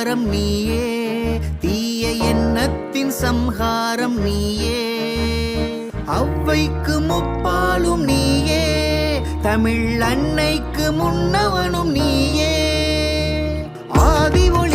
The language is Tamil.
ஆதாரம் நீயே, தீய எண்ணத்தின் சம்ஹாரம் நீயே. அவ்வைக்கு முப்பாலும் நீயே, தமிழ் அன்னைக்கு முன்னவனும் நீயே. ஆதி ஒளி